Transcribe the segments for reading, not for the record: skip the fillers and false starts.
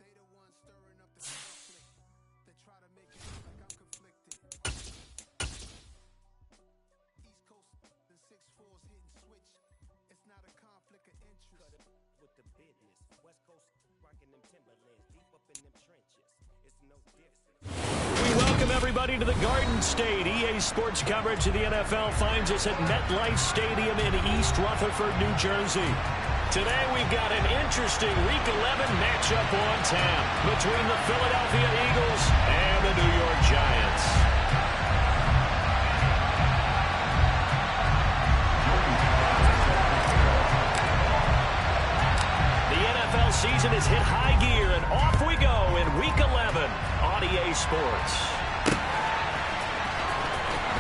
We welcome everybody to the Garden State. EA Sports coverage of the NFL finds us at MetLife Stadium in East Rutherford, New Jersey. Today we've got an interesting Week 11 matchup on tap between the Philadelphia Eagles and the New York Giants. The NFL season has hit high gear, and off we go in Week 11 on EA Sports.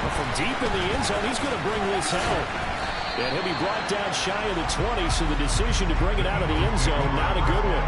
Well, from deep in the end zone, he's going to bring this home. And he'll be brought down shy of the 20, so the decision to bring it out of the end zone, not a good one.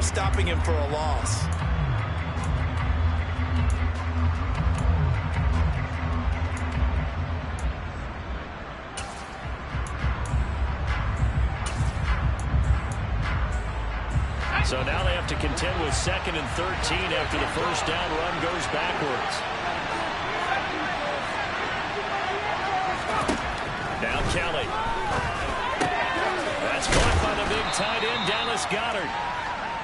Stopping him for a loss. So now they have to contend with 2nd and 13 after the first down run goes backwards. Now Kelly. That's caught by the big tight end, Dallas Goedert.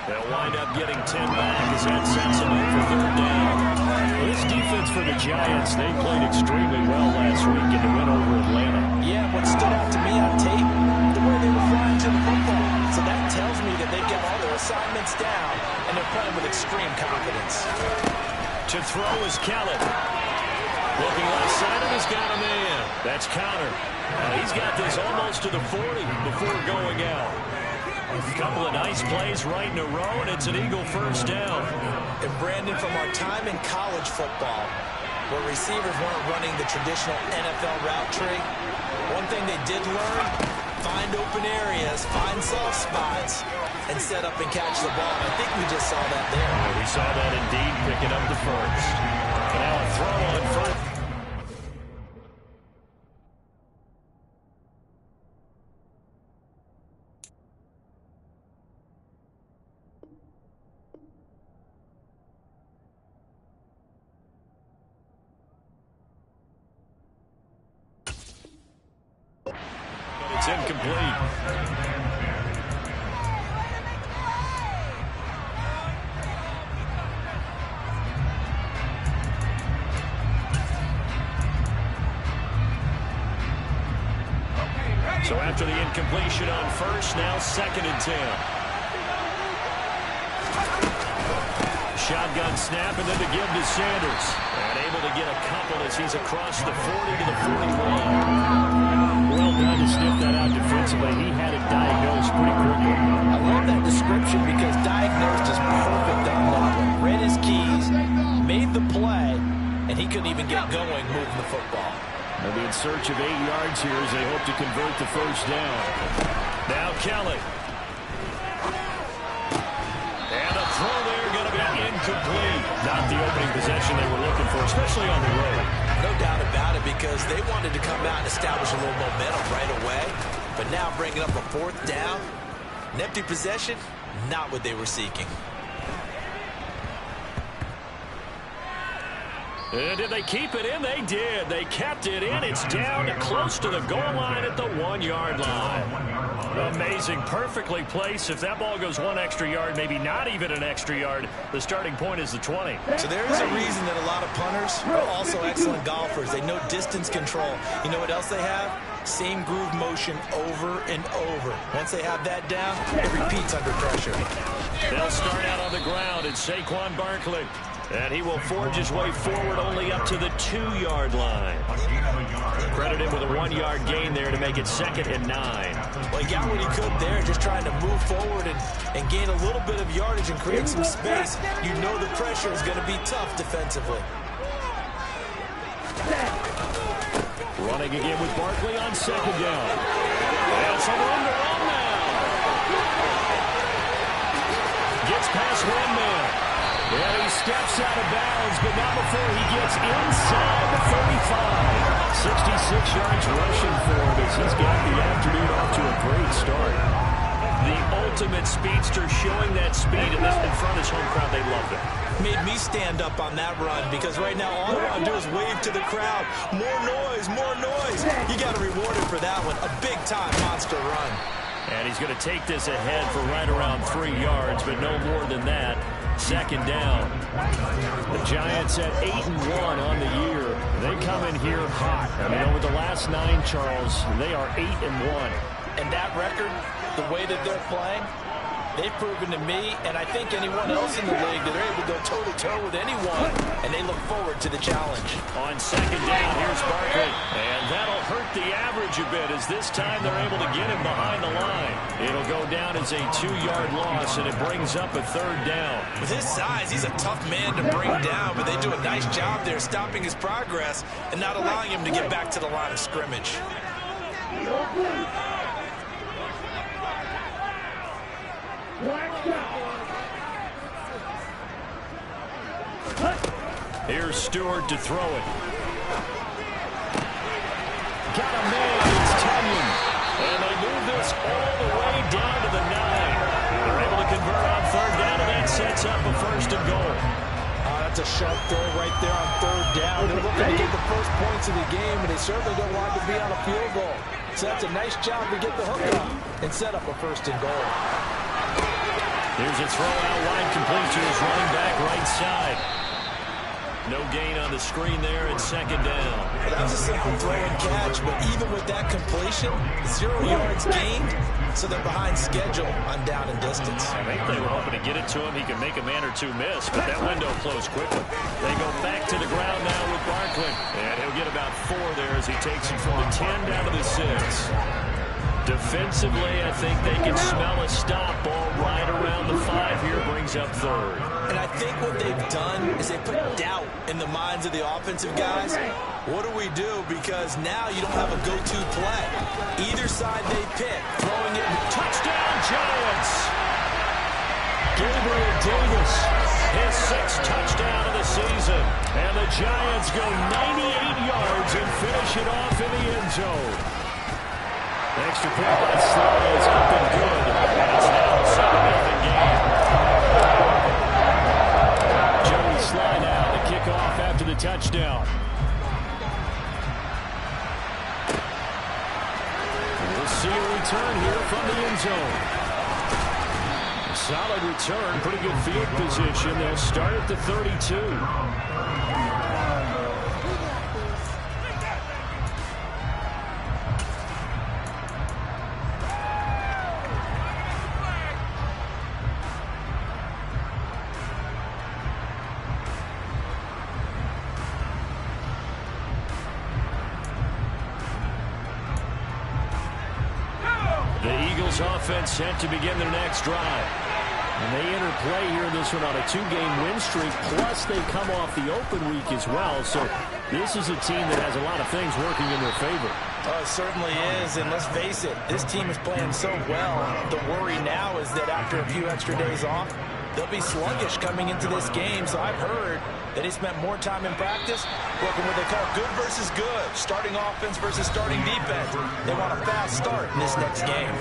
They'll wind up getting 10 back as that sets them up for 3rd down. Well, this defense for the Giants, they played extremely well last week in the win over Atlanta. Yeah, what stood out to me on tape, the way they were flying to the football. So that tells me that they've got all their assignments down, and they're playing with extreme confidence. To throw is Kelly. Looking left side of has got a man. That's Connor. He's got this almost to the 40 before going out. A couple of nice plays right in a row, and it's an Eagle first down. And Brandon, from our time in college football, where receivers weren't running the traditional NFL route tree, one thing they did learn, find open areas, find soft spots, and set up and catch the ball. I think we just saw that there. Yeah, we saw that indeed, picking up the first. And now a throw on first. It's incomplete. So after the incompletion on first, now 2nd and 10. Shotgun snap, and then to give to Sanders. And able to get a couple as he's across the 40 to the 41. Well done to sniff that out defensively. He had it diagnosed pretty quickly. I love that description because diagnosed is perfect on that one. Read his keys, made the play, and he couldn't even get going moving the football. They'll be in search of 8 yards here as they hope to convert the first down. Now Kelly. And a throw there going to be incomplete. Not the opening possession they were looking for, especially on the road. No doubt about it, because they wanted to come out and establish a little momentum right away. But now bringing up a 4th down, an empty possession, not what they were seeking. Did they keep it in? They did. They kept it in. It's down close to the goal line at the 1-yard line. The Amazing. Perfectly placed. If that ball goes one extra yard, maybe not even an extra yard, the starting point is the 20. So there is a reason that a lot of punters are also excellent golfers. They know distance control. You know what else they have? Same groove motion over and over. Once they have that down, it repeats under pressure. They'll start out on the ground, and Saquon Barkley. And he will forge his way forward only up to the 2-yard line. Credit him with a 1-yard gain there to make it 2nd and 9. Well, he got what he could there, just trying to move forward and gain a little bit of yardage and create some space. You know the pressure is going to be tough defensively. Running again with Barkley on 2nd down. And some room to run now. Gets past one man. And he steps out of bounds, but not before he gets inside the 35. 66 yards rushing for him as he's got the afternoon off to a great start. The ultimate speedster showing that speed in front of his home crowd. They loved it. Made me stand up on that run because right now all I want to do is wave to the crowd. More noise, more noise. You got to reward him for that one. A big-time monster run. And he's going to take this ahead for right around 3 yards, but no more than that. 2nd down. The Giants at 8-1 on the year. They come in here hot. I mean, over the last 9, Charles, they are 8-1. And that record, the way that they're playing, they've proven to me, and I think anyone else in the league, that they're able to go toe-to-toe with anyone, and they look forward to the challenge. On 2nd down, here's Barkley. And that'll hurt the average a bit, as this time they're able to get him behind the line. It'll go down as a 2-yard loss, and it brings up a 3rd down. With his size, he's a tough man to bring down, but they do a nice job there stopping his progress and not allowing him to get back to the line of scrimmage. Here's Stewart to throw it. Got a man, it's Tunyon. And they move this all the way down to the 9. They're able to convert on 3rd down, and that sets up a 1st and goal. That's a sharp throw right there on 3rd down. They're looking to get the first points of the game, and they certainly don't want to be on a field goal. So that's a nice job to get the hook up and set up a 1st and goal. Here's a throw out wide, complete to his running back right side. No gain on the screen there at 2nd down. That was a simple throw and catch, but even with that completion, 0 yards gained, so they're behind schedule on down and distance. I think they were hoping to get it to him. He could make a man or 2 miss, but that window closed quickly. They go back to the ground now with Barkley, and he'll get about 4 there as he takes it from the 10 down to the 6. Defensively, I think they can smell a stop. Ball right around the 5 here, brings up 3rd. And I think what they've done is they put doubt in the minds of the offensive guys. What do we do? Because now you don't have a go-to play. Either side they pick, throwing it. Touchdown, Giants! Gabriel Davis, his 6th touchdown of the season. And the Giants go 98 yards and finish it off in the end zone. Extra point by Sly is up and good. And it's now a 7-0 game. Joey Sly now to kick off after the touchdown. We'll see a return here from the end zone. Solid return, pretty good field position. They'll start at the 32. Offense set to begin their next drive. And they enter play here in this one on a 2-game win streak, plus they come off the open week as well. So this is a team that has a lot of things working in their favor. Oh, it certainly is, and let's face it, this team is playing so well. The worry now is that after a few extra days off, they'll be sluggish coming into this game. So I've heard that they spent more time in practice working what they call good versus good, starting offense versus starting defense. They want a fast start in this next game.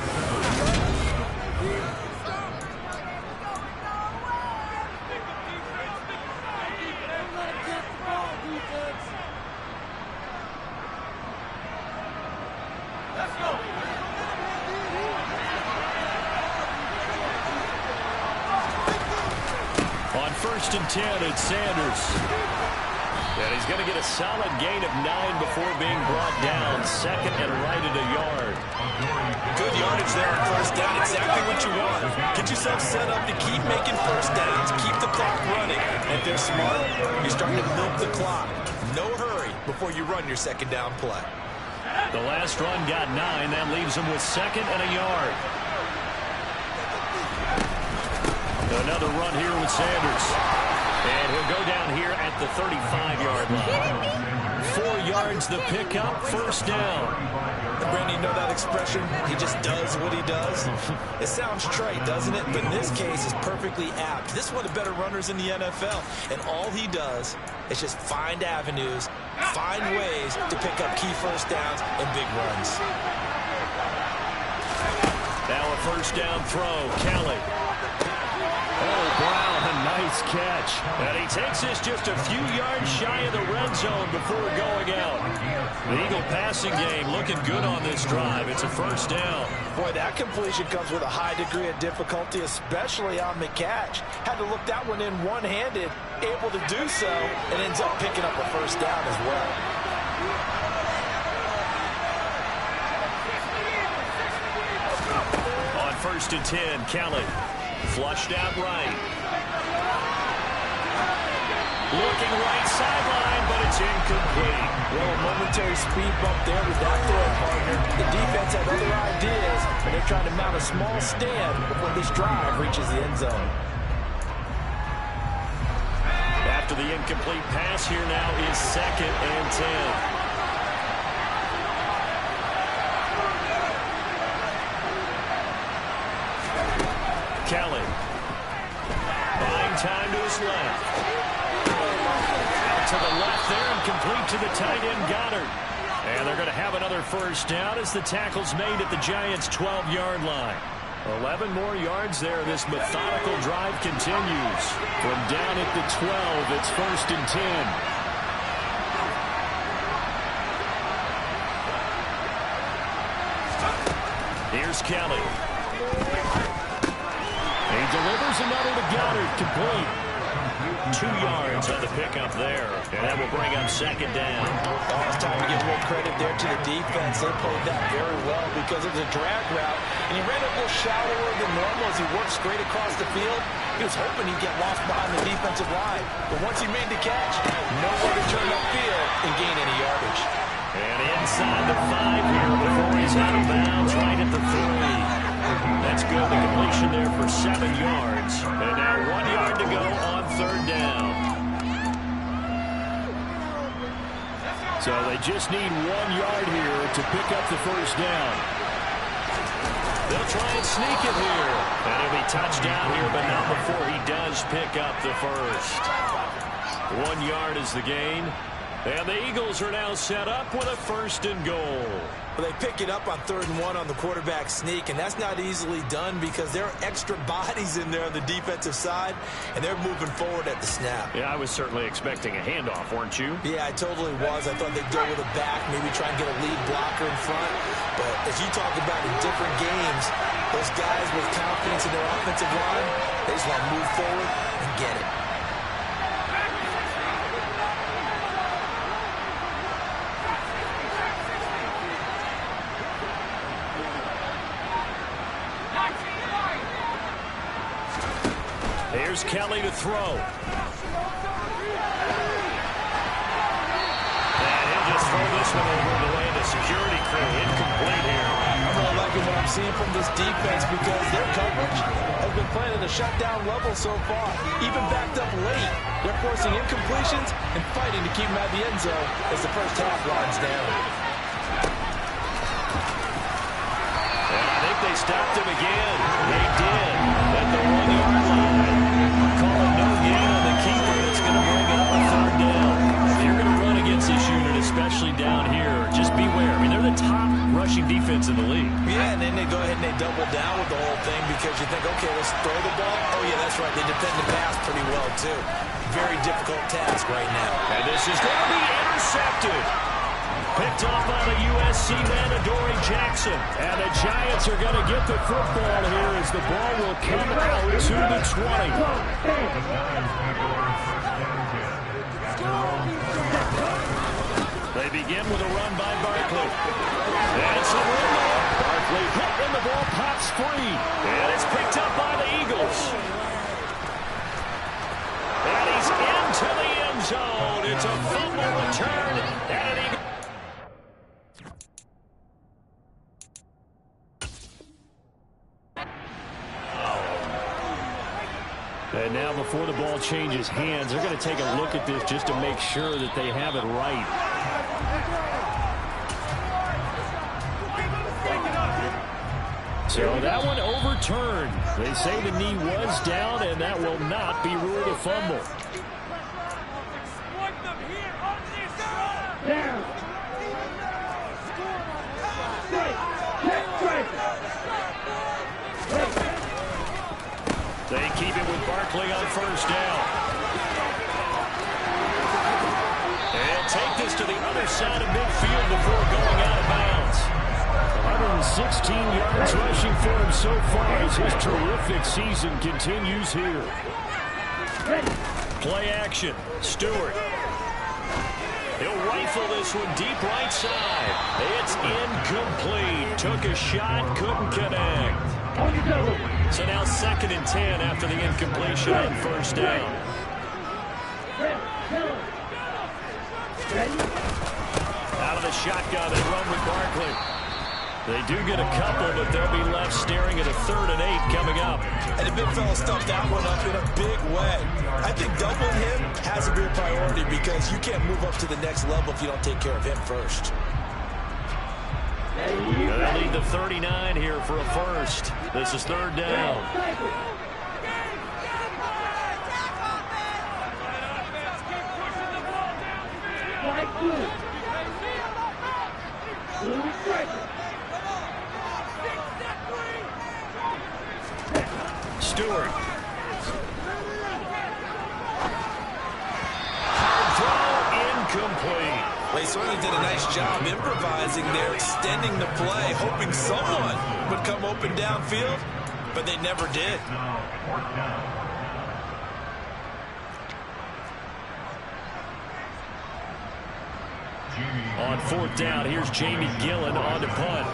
first and 10 at Sanders. And he's going to get a solid gain of 9 before being brought down. Second and right at a yard. Good yardage there on first down. Exactly what you want. Get yourself set up to keep making first downs. Keep the clock running. And if they're smart, you're starting to milk the clock. No hurry before you run your second down play. The last run got 9. That leaves him with second and a yard. Another run here with Sanders. And he'll go down here at the 35-yard line. 4 yards the pickup, first down. Brandon, you know that expression? He just does what he does. It sounds trite, doesn't it? But in this case, it's perfectly apt. This is one of the better runners in the NFL. And all he does is just find avenues, find ways to pick up key first downs and big runs. Now a first down throw, Kelly. Oh, Brown, a nice catch. And he takes this just a few yards shy of the red zone before going out. The Eagle passing game looking good on this drive. It's a first down. Boy, that completion comes with a high degree of difficulty, especially on the catch. Had to look that one in one-handed, able to do so, and ends up picking up a first down as well. On first and 10, Kelly. Flushed out right. Looking right sideline, but it's incomplete. Well, a momentary speed bump there with that throw partner. The defense had other ideas, and they're trying to mount a small stand before this drive reaches the end zone. After the incomplete pass, here now is second and 10. Kelly. Buying time to his left. Out to the left there and complete to the tight end Goddard. And they're going to have another first down as the tackle's made at the Giants' 12-yard line. 11 more yards there. This methodical drive continues. From down at the 12, it's first and 10. Here's Kelly. He delivers another to Goddard, complete. 2 yards on the pickup there, and that will bring up second down. Oh, it's time to give a little credit there to the defense. They played that very well because it was a drag route, and he ran a little shallower than normal as he worked straight across the field. He was hoping he'd get lost behind the defensive line, but once he made the catch, nowhere to turn upfield and gain any yardage. And inside the 5 here before he's out of bounds, right at the 3. That's good. The completion there for 7 yards. And now 1 yard to go on third down. So they just need 1 yard here to pick up the first down. They'll try and sneak it here. And he'll be touchdown here, but not before he does pick up the first. 1 yard is the gain. And the Eagles are now set up with a first and goal. Well, they pick it up on 3rd and 1 on the quarterback sneak, and that's not easily done because there are extra bodies in there on the defensive side, and they're moving forward at the snap. Yeah, I was certainly expecting a handoff, weren't you? Yeah, I totally was. I thought they'd go with a back, maybe try and get a lead blocker in front. But as you talk about in different games, those guys with confidence in their offensive line, they just want to move forward and get it. Here's Kelly to throw. And he'll just throw this one over the way of the security crew. Incomplete here. I'm really liking what I'm seeing from this defense because their coverage has been playing at a shutdown level so far. Even backed up late, they're forcing incompletions and fighting to keep them out of the end zone as the first half winds down. And I think they stopped him again. They did at the 1 yard line. Call it no gain on the keeper. It's going to bring up a third down. If you're going to run against this unit, especially down here, just beware. I mean, they're the top rushing defense in the league. Yeah, and then they go ahead and they double down with the whole thing because you think, okay, let's throw the ball. Oh, yeah, that's right. They defend the pass pretty well, too. Very difficult task right now. And this is going to be intercepted. Picked off by the USC man, Adoree Jackson. And the Giants are going to get the football here as the ball will come out to the 20. They begin with a run by Barkley. And some room there. Barkley hit and the ball pops free. And it's picked up by the Eagles. And he's into the end zone. It's a fumble return. And an Eagle. And now before the ball changes hands, they're going to take a look at this just to make sure that they have it right. So that one overturned. They say the knee was down, and that will not be ruled a fumble. They keep it with Barkley on first down. And take this to the other side of midfield before going out of bounds. 116 yards rushing for him so far as his terrific season continues here. Play action. Stewart. He'll rifle this one deep right side. It's incomplete. Took a shot, couldn't connect. So now 2nd and 10 after the incompletion on first down. Out of the shotgun, they run with Barkley. They do get a couple, but they'll be left staring at a 3rd and 8 coming up. And the big fella stuffed that one up in a big way. I think doubling him has to be a priority because you can't move up to the next level if you don't take care of him first. They'll need the 39 here for a first. This is 3rd down. Stewart. Hard throw, incomplete. They certainly did a nice job improvising there, extending the play, hoping someone would come open downfield, but they never did. On 4th down, here's Jamie Gillen on to punt.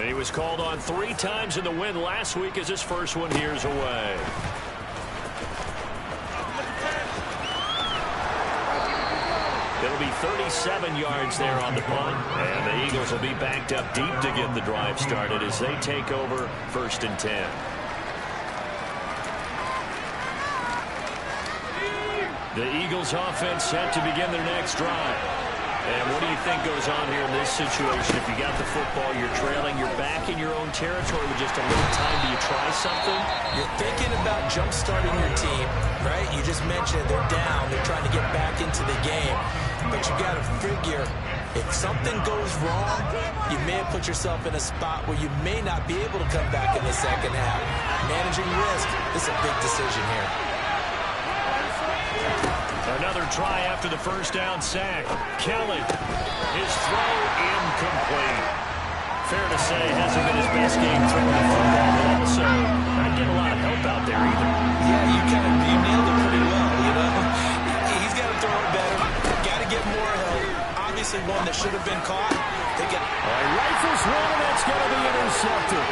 He was called on 3 times in the win last week as his first one here's away. It'll be 37 yards there on the punt, and the Eagles will be backed up deep to get the drive started as they take over 1st and 10. The Eagles offense set to begin their next drive. And what do you think goes on here in this situation? If you got the football, you're trailing, you're back in your own territory with just a little time. Do you try something? You're thinking about jump-starting your team, right? You just mentioned they're down. They're trying to get back into the game. But you got to figure, if something goes wrong, you may have put yourself in a spot where you may not be able to come back in the second half. Managing risk, this is a big decision here. Another try after the first down sack. Kelly, his throw incomplete. Fair to say, hasn't been his best game throwing the football, but also not getting a lot of help out there either. Yeah, you nailed it pretty well, you know. He's got to throw it better. Got to get more help. Obviously one that should have been caught. Rifles one, and that's going to be intercepted.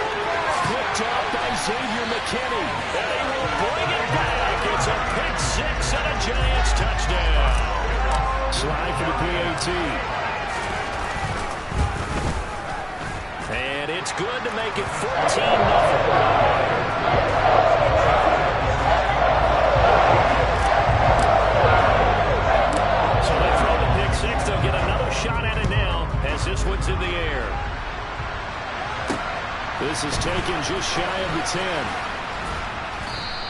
Picked up by Xavier McKinney. And they will bring it back. It's a pick six and a Giants touchdown. Slide for the PAT. And it's good to make it 14-0. They'll get another shot at it now as this one's in the air. This is taken just shy of the 10.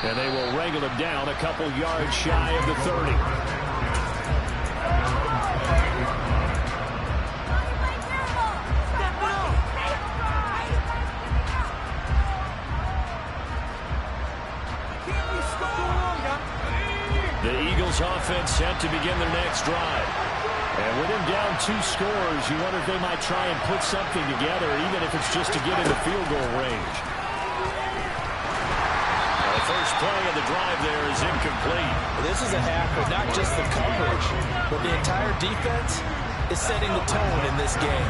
And they will wrangle him down a couple yards shy of the 30. The Eagles Eagles offense set to begin their next drive. And with him down 2 scores, you wonder if they might try and put something together, even if it's just to get into field goal range. The first play of the drive there is incomplete. This is a half where not just the coverage, but the entire defense is setting the tone in this game.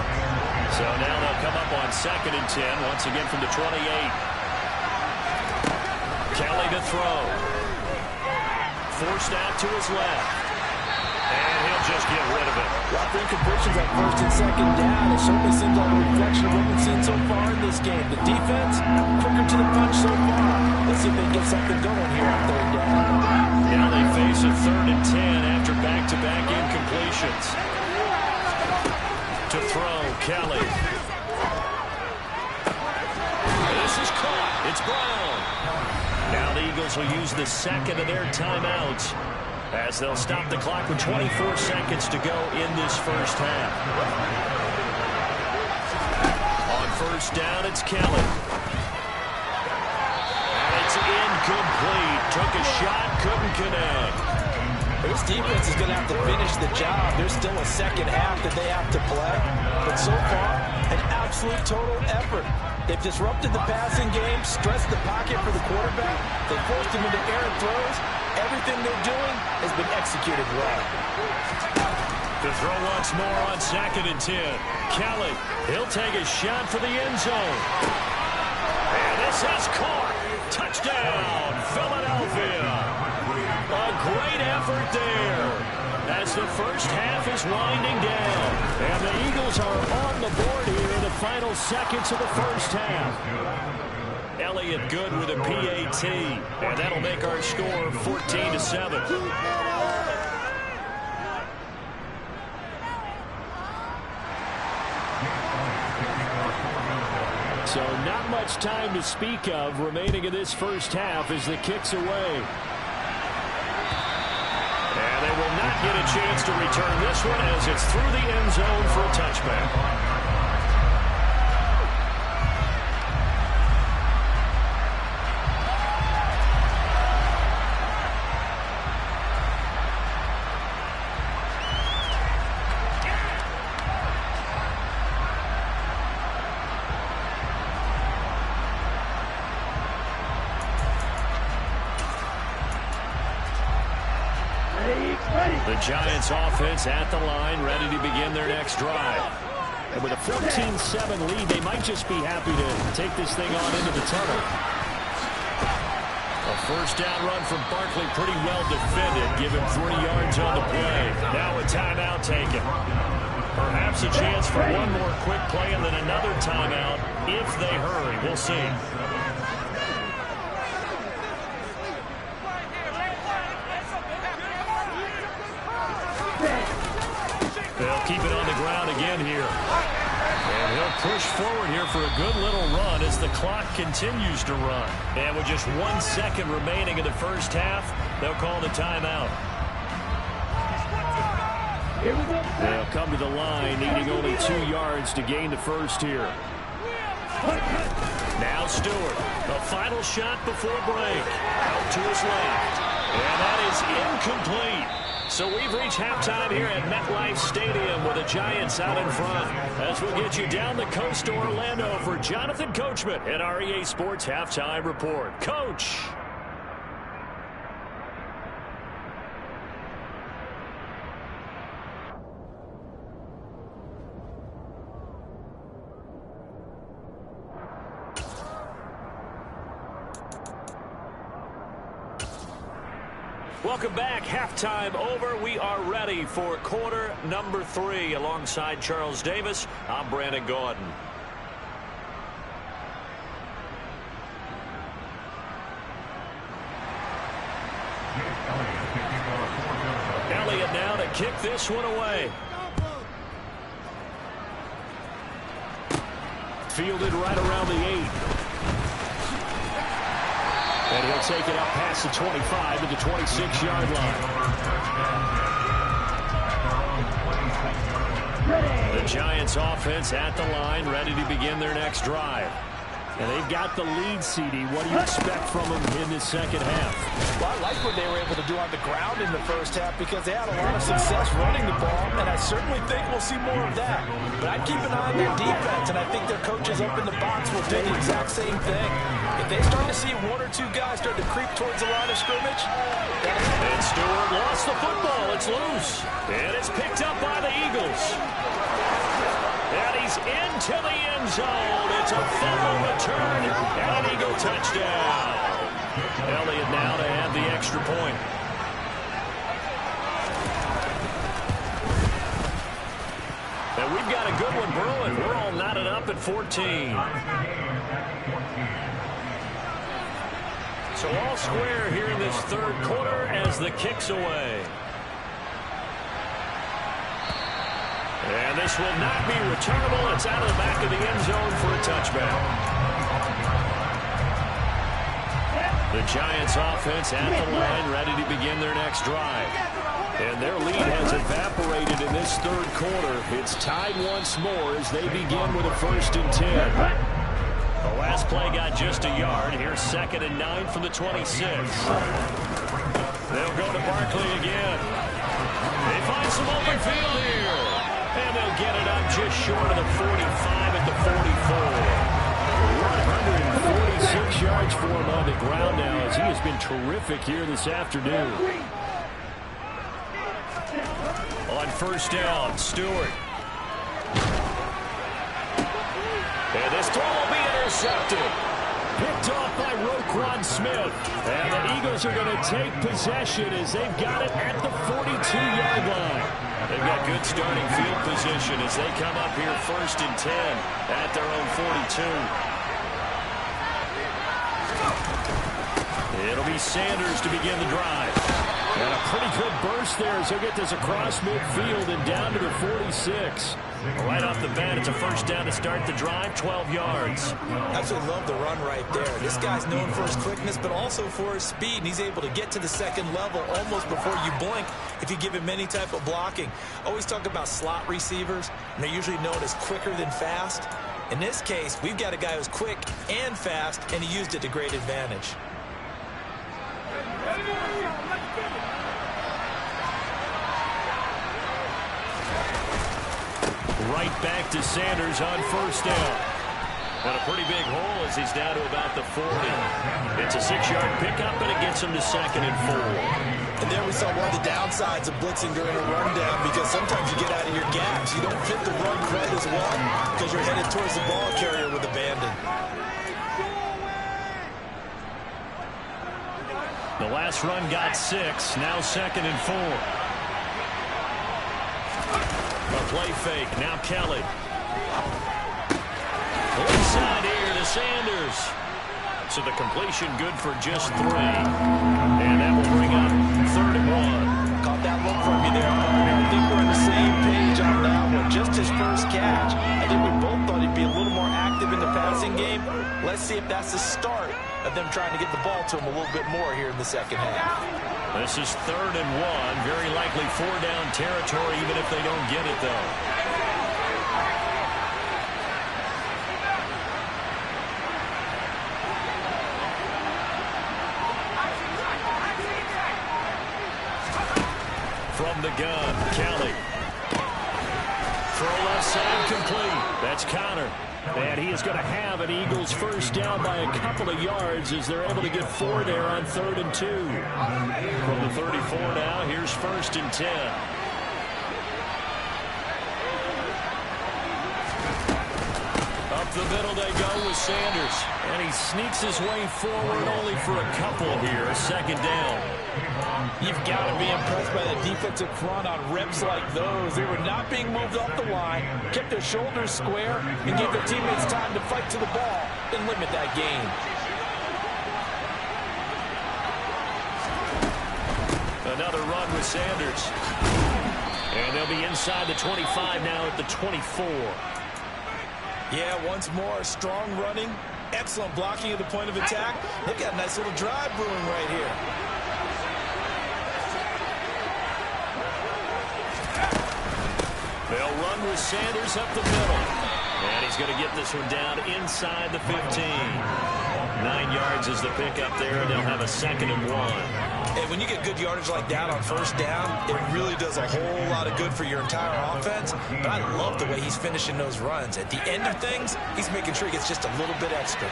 So now they'll come up on 2nd and 10, once again from the 28. Kelly to throw. Forced out to his left. And he'll just get rid of it. Lots of incompletions at 1st and 2nd down. It certainly seems like a reflection of what we've seen so far in this game. The defense, quicker to the punch so far. Let's see if they can get something going here on 3rd down. Now they face a 3rd and 10 after back-to-back incompletions. To throw, Kelly. This is caught. It's Brown. Now the Eagles will use the 2nd of their timeouts as they'll stop the clock with 24 seconds to go in this first half. On 1st down, it's Kelly. And it's incomplete. Took a shot, couldn't connect. This defense is going to have to finish the job. There's still a 2nd half that they have to play. But so far, an absolute total effort. They've disrupted the passing game, stressed the pocket for the quarterback. They forced him into errant throws. Everything they're doing has been executed well. To throw once more on 2nd and 10. Kelly, he'll take a shot for the end zone. And this is caught. Touchdown, Philadelphia. A great effort there as the first half is winding down. And the Eagles are on the board here in the final seconds of the first half. Elliott good with a PAT. And that'll make our score 14-7. So not much time to speak of remaining in this first half as the kick's away. And they will not get a chance to return this one as it's through the end zone for a touchback. The Giants offense at the line, ready to begin their next drive. And with a 14-7 lead, they might just be happy to take this thing on into the tunnel. A first down run from Barkley, pretty well defended. Give him 3 yards on the play. Now a timeout taken. Perhaps a chance for one more quick play and then another timeout if they hurry. We'll see. They'll keep it on the ground again here. And he'll push forward here for a good little run as the clock continues to run. And with just 1 second remaining in the first half, they'll call the timeout. They'll come to the line, needing only 2 yards to gain the first here. Now Stewart, the final shot before break. Out to his left. And that is incomplete. So we've reached halftime here at MetLife Stadium with the Giants out in front. As we'll get you down the coast to Orlando for Jonathan Coachman at our EA Sports Halftime Report. Coach. Welcome back. Halftime over. We are ready for quarter number 3. Alongside Charles Davis, I'm Brandon Gaudin. Elliott now to kick this one away. Fielded right around the 8. And he'll take it up past the 25 to the 26-yard line. The Giants offense at the line, ready to begin their next drive. And they've got the lead, CD. What do you expect from them in this second half? Well, I like what they were able to do on the ground in the first half because they had a lot of success running the ball, and I certainly think we'll see more of that. But I'd keep an eye on their defense, and I think their coaches up in the box will do the exact same thing. If they start to see one or two guys start to creep towards the line of scrimmage, and Stewart lost the football. It's loose. And it's picked up by the Eagles. And he's into the end zone. It's a fumble return and an Eagle touchdown. Elliott now to have the extra point. And we've got a good one brewing. We're all knotted up at 14. So all square here in this third quarter as the kick's away. And this will not be returnable. It's out of the back of the end zone for a touchback. The Giants offense at the line, ready to begin their next drive. And their lead has evaporated in this third quarter. It's tied once more as they begin with a 1st and 10. The last play got just a yard. Here's 2nd and 9 from the 26. They'll go to Barkley again. They find some open field here. And they'll get it up just short of the 45 at the 44. 146 yards for him on the ground now as he has been terrific here this afternoon. On 1st down, Stewart. And this throw will be intercepted. Picked off by Roquan Smith. And the Eagles are going to take possession as they've got it at the 42-yard line. They've got good starting field position as they come up here 1st and 10 at their own 42. It'll be Sanders to begin the drive. And a pretty good burst there as he'll get this across midfield and down to the 46. Right off the bat, it's a 1st down to start the drive, 12 yards. Absolutely love the run right there. This guy's known for his quickness, but also for his speed. And he's able to get to the 2nd level almost before you blink if you give him any type of blocking. Always talk about slot receivers, and they're usually known as quicker than fast. In this case, we've got a guy who's quick and fast, and he used it to great advantage. Right back to Sanders on 1st down. And a pretty big hole as he's down to about the 40. It's a 6-yard pickup, and it gets him to 2nd and 4. And there we saw one of the downsides of blitzing during a rundown because sometimes you get out of your gaps. You don't fit the run quite as well because you're headed towards the ball carrier with abandon. The last run got 6. Now 2nd and 4. A play fake. Now Kelly. Inside here to Sanders. So the completion good for just 3. And that will bring up 3rd and 1. Caught that look from you there, partner. I think we're on the same page on that one. Just his first catch. I think we both thought he'd be a little more active in the passing game. Let's see if that's the start of them trying to get the ball to him a little bit more here in the second half. This is 3rd and 1. Very likely 4-down territory, even if they don't get it, though. From the gun, Kelly. Throw left side complete. That's Connor. And he is going to have an Eagles 1st down by a couple of yards as they're able to get 4 there on 3rd and 2. From the 34 now, here's 1st and 10. Up the middle they go with Sanders. And he sneaks his way forward only for a couple here. 2nd down. You've got to be impressed by the defensive front on reps like those. They were not being moved off the line, kept their shoulders square, and gave their teammates time to fight to the ball and limit that gain. Another run with Sanders. And they'll be inside the 25 now at the 24. Yeah, once more, strong running, excellent blocking at the point of attack. They've got a nice little drive brewing right here. They'll run with Sanders up the middle. And he's He's going to get this one down inside the 15. 9 yards is the pickup there, and they'll have a 2nd and 1. And when you get good yardage like that on first down, it really does a whole lot of good for your entire offense. But I love the way he's finishing those runs. At the end of things, he's making sure he gets just a little bit extra.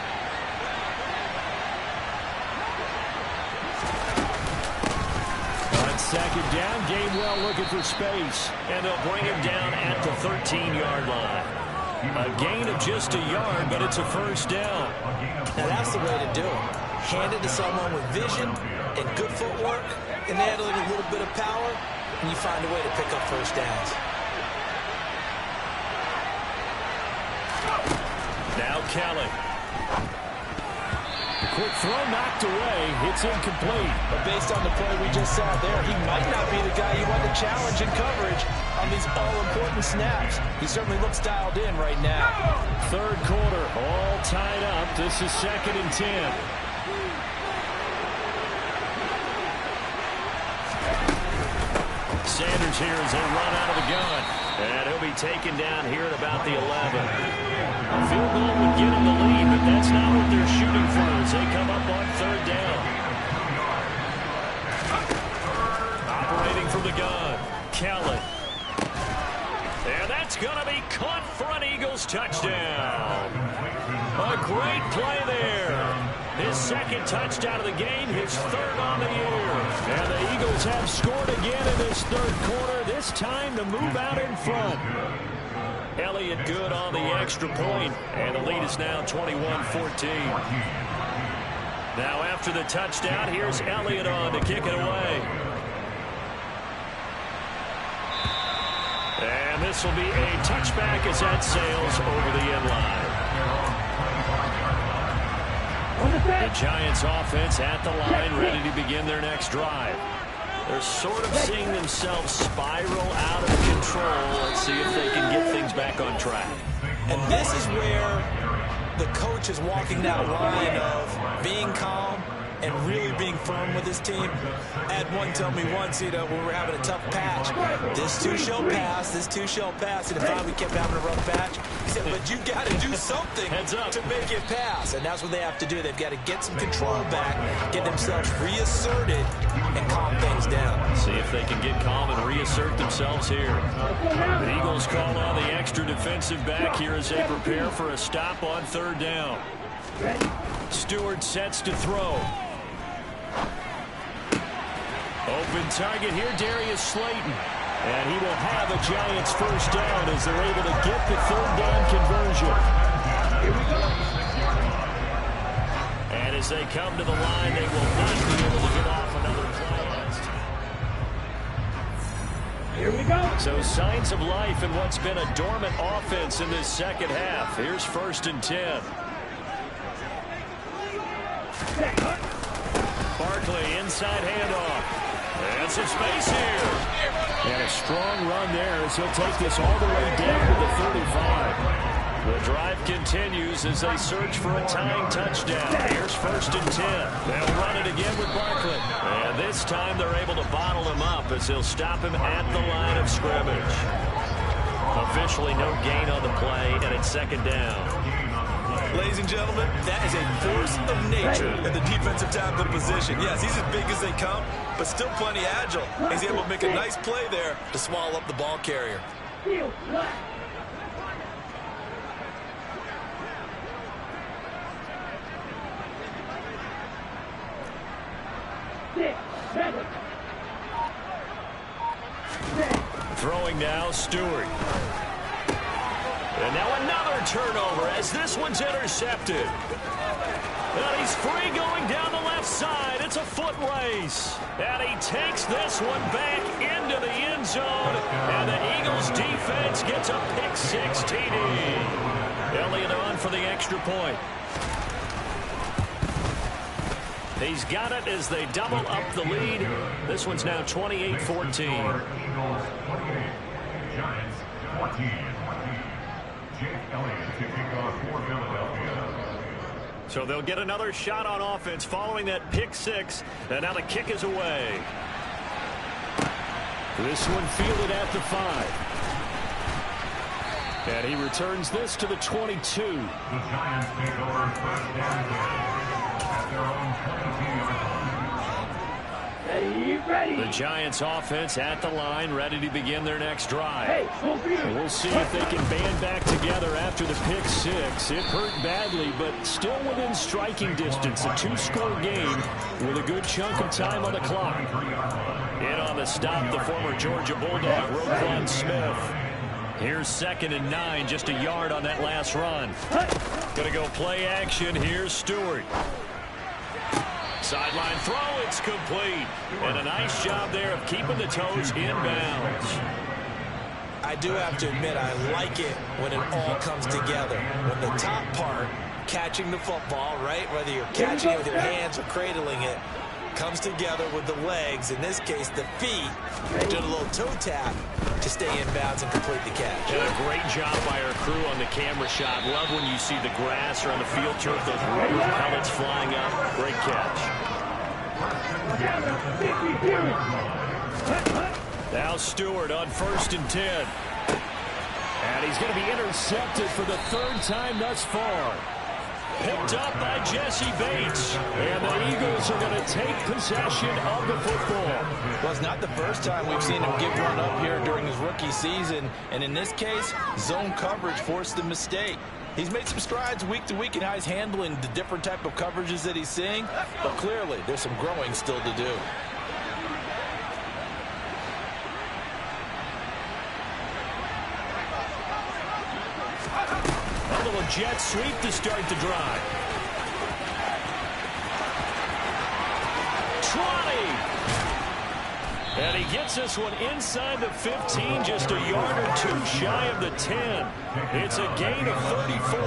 On 2nd down, Gainwell looking for space, and they'll bring him down at the 13-yard line. A gain of just a yard, but it's a first down. Now that's the way to do it. Hand it to someone with vision and good footwork, and handling a little bit of power, and you find a way to pick up first downs. Now Kelly. The quick throw knocked away. It's incomplete. But based on the play we just saw there, he might not be the guy you want to challenge in coverage on these all-important snaps. He certainly looks dialed in right now. 3rd quarter, all tied up. This is 2nd and 10. Sanders here as they run out of the gun. And he'll be taken down here at about the 11. A field goal would get him the lead, but that's not what they're shooting for as they come up on 3rd down. Operating from the gun, Kelly. And that's going to be caught for an Eagles touchdown. A great play there. His 2nd touchdown of the game, his 3rd on the year. And the Eagles have scored again in this 3rd quarter, this time to move out in front. Elliott good on the extra point, and the lead is now 21-14. Now after the touchdown, here's Elliott on to kick it away. And this will be a touchback as that sails over the end line. The Giants offense at the line, ready to begin their next drive. They're sort of seeing themselves spiral out of control. Let's see if they can get things back on track. And this is where the coach is walking that line of being calm and really being firm with his team. I had one tell me once, when we were having a tough patch, this too shall pass, this too shall pass. And if we kept having a rough patch, he said, but you got to do something to make it pass. And that's what they have to do. They've got to get some control back, get themselves reasserted, and calm things down. See if they can get calm and reassert themselves here. The Eagles call on the extra defensive back here as they prepare for a stop on 3rd down. Stewart sets to throw. Open target here, Darius Slayton. And he will have a Giants first down as they're able to get the 3rd down conversion. Here we go. And as they come to the line, they will not be able to get off another play. Here we go. So signs of life in what's been a dormant offense in this 2nd half. Here's 1st and 10. Barkley inside handoff. And some space here. And a strong run there as he'll take this all the way down to the 35. The drive continues as they search for a tying touchdown. Here's 1st and 10. They'll run it again with Barkley. And this time they're able to bottle him up as they'll stop him at the line of scrimmage. Officially no gain on the play, and it's 2nd down. Ladies and gentlemen, that is a force of nature in the defensive tackle position. Yes, he's as big as they come, but still plenty agile. He's able to make a nice play there to swallow up the ball carrier. Throwing now, Stewart. And now another turnover as this one's intercepted. And he's free going down the left side. It's a foot race. And he takes this one back into the end zone. And the Eagles defense gets a pick-6 TD. Elliott on for the extra point. He's got it as they double up the lead. This one's now 28-14. So they'll get another shot on offense following that pick-6. And now the kick is away. This one fielded at the 5. And he returns this to the 22. The Giants take over first down at their own 22-yard line. The Giants offense at the line, ready to begin their next drive. We'll see if they can band back together after the pick six. It hurt badly, but still within striking distance. A two-score game with a good chunk of time on the clock. In on the stop, the former Georgia Bulldog, Roquan Smith. Here's 2nd and 9, just a yard on that last run. Gonna go play action. Here's Stewart. Sideline throw, it's complete. And a nice job there of keeping the toes in bounds. I do have to admit, I like it when it all comes together. When the top part, catching the football, right, whether you're catching it with your hands or cradling it, comes together with the legs, in this case the feet, did a little toe tap to stay in bounds and complete the catch. And a great job by our crew on the camera shot. Love when you see the grass or on the field turf, those rubber pellets flying up. Great catch. Now Stewart on 1st and 10. And he's going to be intercepted for the 3rd time thus far. Picked up by Jesse Bates. And the Eagles are going to take possession of the football. Well, it's not the first time we've seen him give one up here during his rookie season. And in this case, zone coverage forced the mistake. He's made some strides week to week in how he's handling the different type of coverages that he's seeing. But clearly, there's some growing still to do. A little jet sweep to start the drive. 20. And he gets this one inside the 15, just a yard or two shy of the 10. It's a gain of 34.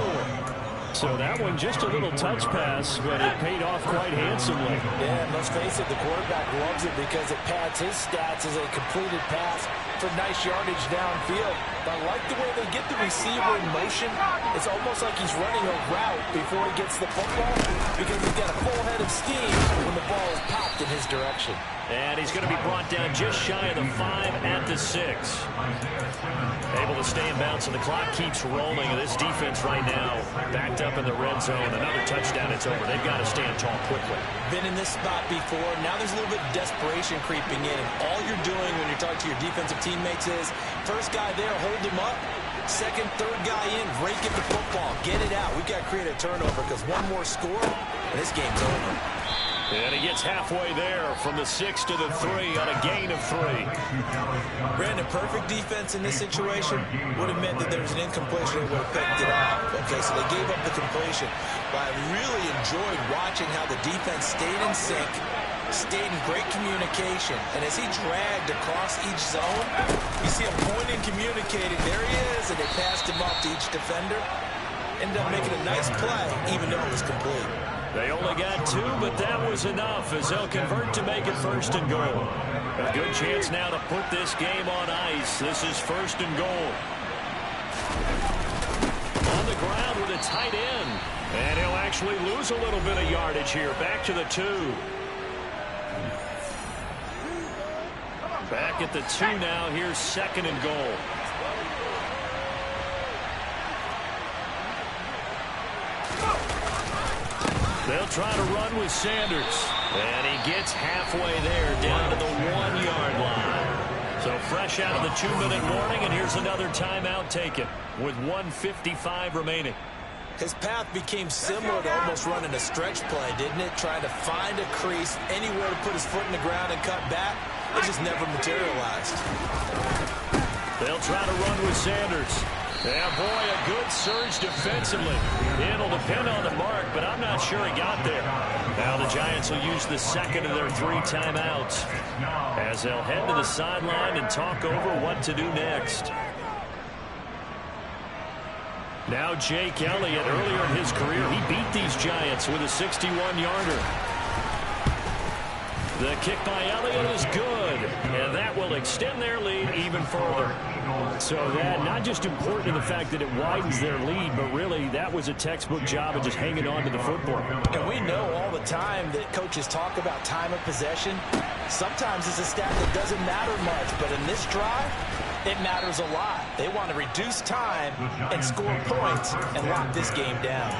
So that one just a little touch pass, but it paid off quite handsomely. Yeah, let's face it, the quarterback loves it because it pads his stats as a completed pass for nice yardage downfield. I like the way they get the receiver in motion. It's almost like he's running a route before he gets the football because he's got a full head of steam when the ball is popped in his direction. And he's going to be brought down just shy of the 5 at the 6. Able to stay in bounds, and the clock keeps rolling. And this defense right now backed up in the red zone. Another touchdown, it's over. They've got to stand tall quickly. Been in this spot before. Now there's a little bit of desperation creeping in. And all you're doing when you're talking to your defensive teammates is, first guy there, hold him up. Second, third guy in, rake at the football. Get it out. We've got to create a turnover because one more score, and this game's over. And he gets halfway there from the 6 to the 3 on a gain of 3. Brandon, perfect defense in this situation would have meant that there was an incompletion. They would have picked it off. Okay, so they gave up the completion. But I really enjoyed watching how the defense stayed in sync, stayed in great communication. And as he dragged across each zone, you see him pointing, communicating. There he is, and they passed him off to each defender. Ended up making a nice play, even though it was complete. They only got 2, but that was enough as they'll convert to make it 1st and goal. A good chance now to put this game on ice. This is 1st and goal. On the ground with a tight end. And he'll actually lose a little bit of yardage here. Back to the 2. Back at the 2 now. Here's 2nd and goal. They'll try to run with Sanders. And he gets halfway there down to the 1-yard line. So fresh out of the 2-minute warning, and here's another timeout taken with 1:55 remaining. His path became similar to almost running a stretch play, didn't it? Trying to find a crease, anywhere to put his foot in the ground and cut back. It just never materialized. They'll try to run with Sanders. Yeah, boy, a good surge defensively. It'll depend on the mark, but I'm not sure he got there. Now the Giants will use the 2nd of their 3 timeouts as they'll head to the sideline and talk over what to do next. Now Jake Elliott, earlier in his career, he beat these Giants with a 61-yarder. The kick by Elliott is good, and that will extend their lead even further. So that not just important in the fact that it widens their lead, but really that was a textbook job of just hanging on to the football. And we know all the time that coaches talk about time of possession. Sometimes it's a stat that doesn't matter much, but in this drive, It matters a lot. They want to reduce time and score points and lock this game down.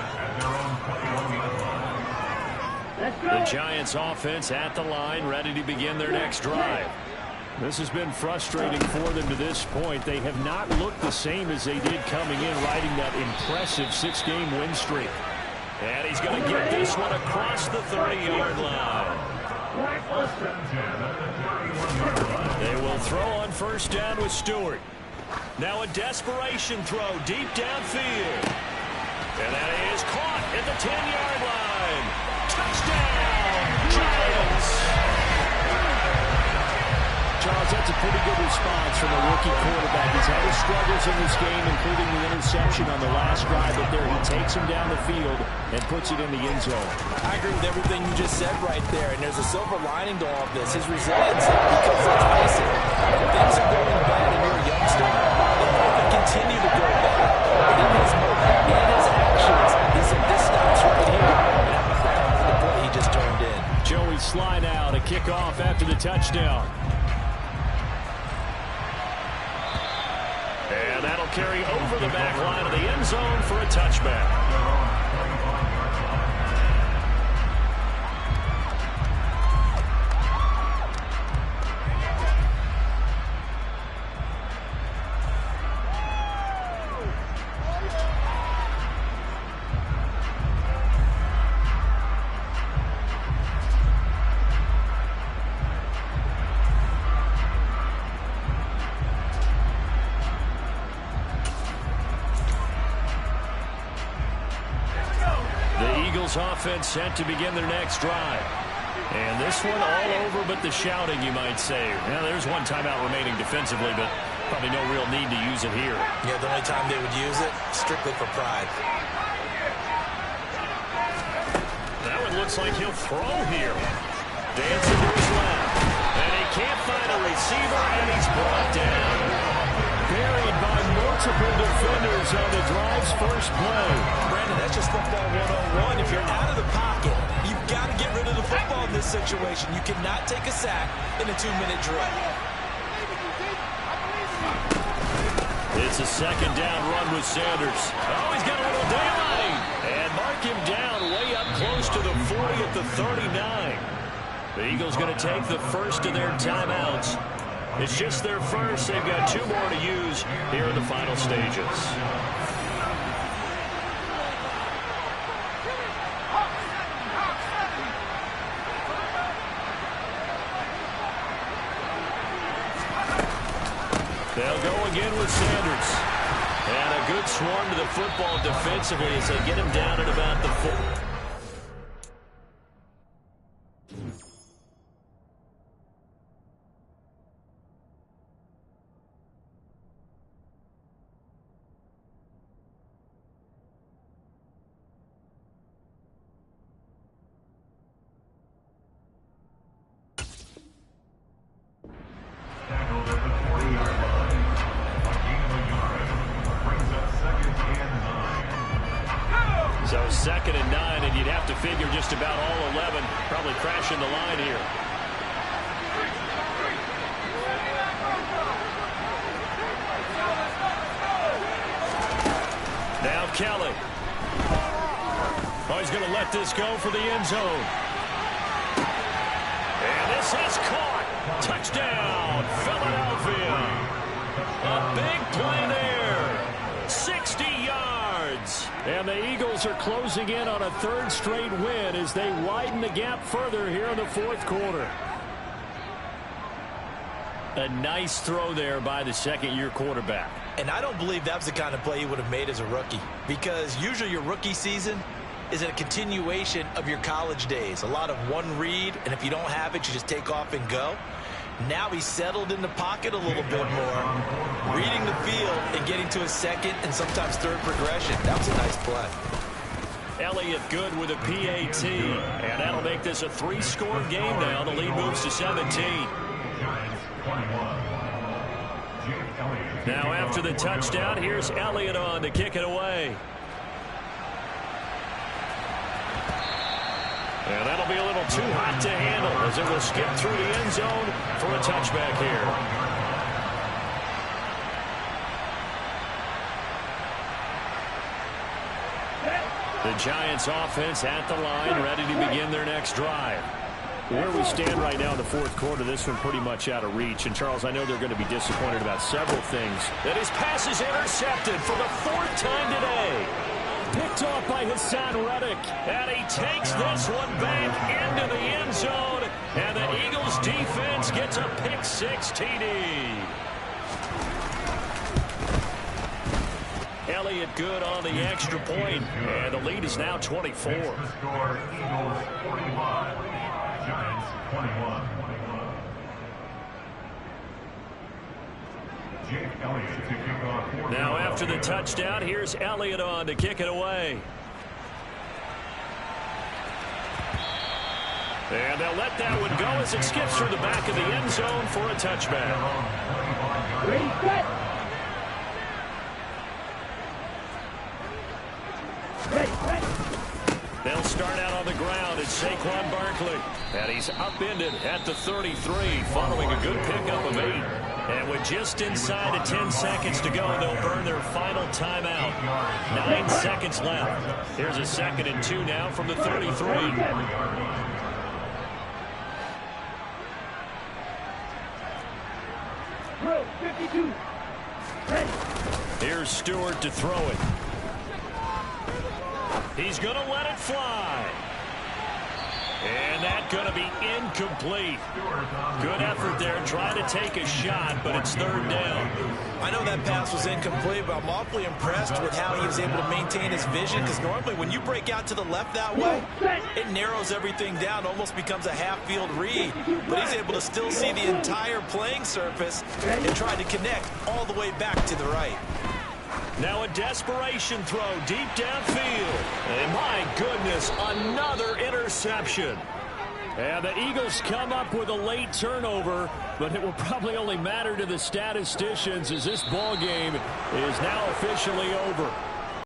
The Giants offense at the line, ready to begin their next drive. This has been frustrating for them to this point. They have not looked the same as they did coming in, riding that impressive 6-game win streak. And he's going to get this one across the 30-yard line. They will throw on first down with Stewart. Now a desperation throw deep downfield. And that is caught at the 10-yard line. Touchdown, Giants! Charles, that's a pretty good response from a rookie quarterback. He's had his struggles in this game, including the interception on the last drive, but there he takes him down the field and puts it in the end zone. I agree with everything you just said right there, and there's a silver lining to all of this. His resilience, because let's face it, when things are going bad and you're a youngster, it might continue to go bad. But in his movement, in his actions, he said, this stops right here. And I'm proud of the play he just turned in. Joey slide out, a kickoff after the touchdown. And that'll carry over the back line of the end zone for a touchback. Offense set to begin their next drive. And this one all over but the shouting, you might say. Now, there's one timeout remaining defensively, but probably no real need to use it here. Yeah, the only time they would use it, strictly for pride. That one looks like he'll throw here. Dancing to his left. And he can't find a receiver, and he's brought down. Buried by multiple defenders on the drive's first play. Brandon, that's just football 101. If you're out of the pocket, you've got to get rid of the football in this situation. You cannot take a sack in a 2-minute drill. It's a second down run with Sanders. Oh, he's got a little daylight. And mark him down way up close to the 40 at the 39. The Eagles going to take the first of their timeouts. It's just their first. They've got 2 more to use here in the final stages. They'll go again with Sanders. And a good swarm to the football defensively as they get him down at about the 4. Tackled at the 40-yard line. A gain of a yard. Brings up 2nd and 9. So 2nd and 9, and you'd have to figure just about all 11 probably crashing the line here. Now Kelly. Oh, he's going to let this go for the end zone. And this is caught. Touchdown, Philadelphia. A big play there. 60 yards. And the Eagles are closing in on a 3rd straight win as they widen the gap further here in the 4th quarter. A nice throw there by the 2nd-year quarterback. And I don't believe that was the kind of play he would have made as a rookie, because usually your rookie season is a continuation of your college days. A lot of one read, and if you don't have it, you just take off and go. Now he's settled in the pocket a little bit more, reading the field and getting to his 2nd and sometimes 3rd progression. That was a nice play. Elliott good with a PAT, and that'll make this a 3-score game now. The lead moves to 17. Now after the touchdown, here's Elliott on to kick it away. And that'll be a little too hot to handle as it will skip through the end zone for a touchback here. The Giants offense at the line, ready to begin their next drive. Where we stand right now in the fourth quarter, this one pretty much out of reach. And, Charles, I know they're going to be disappointed about several things. That his pass is intercepted for the fourth time today. Picked off by Hassan Reddick. And he takes this one back into the end zone. And the Eagles defense gets a pick-6 TD. Elliott good on the extra point. And the lead is now 24. The score, Eagles 41, Giants 21. Jake Elliott to kick off. Now after the touchdown, here's Elliott on to kick it away. And they'll let that one go as it skips through the back of the end zone for a touchback. Ready, set. They'll start out on the ground. It's Saquon Barkley. And he's upended at the 33 following a good pickup of 8. And with just inside of 10 seconds to go, they'll burn their final timeout. 9 seconds left. Here's a 2nd and 2 now from the 33. Bro, 52. Ready. Here's Stewart to throw it. He's going to let it fly. And that's going to be incomplete. Good effort there trying to take a shot, but it's 3rd down. I know that pass was incomplete, but I'm awfully impressed with how he was able to maintain his vision, because normally when you break out to the left that way, it narrows everything down, almost becomes a half-field read. But he's able to still see the entire playing surface and try to connect all the way back to the right. Now a desperation throw deep downfield. And my goodness, another interception. And the Eagles come up with a late turnover, but it will probably only matter to the statisticians as this ball game is now officially over.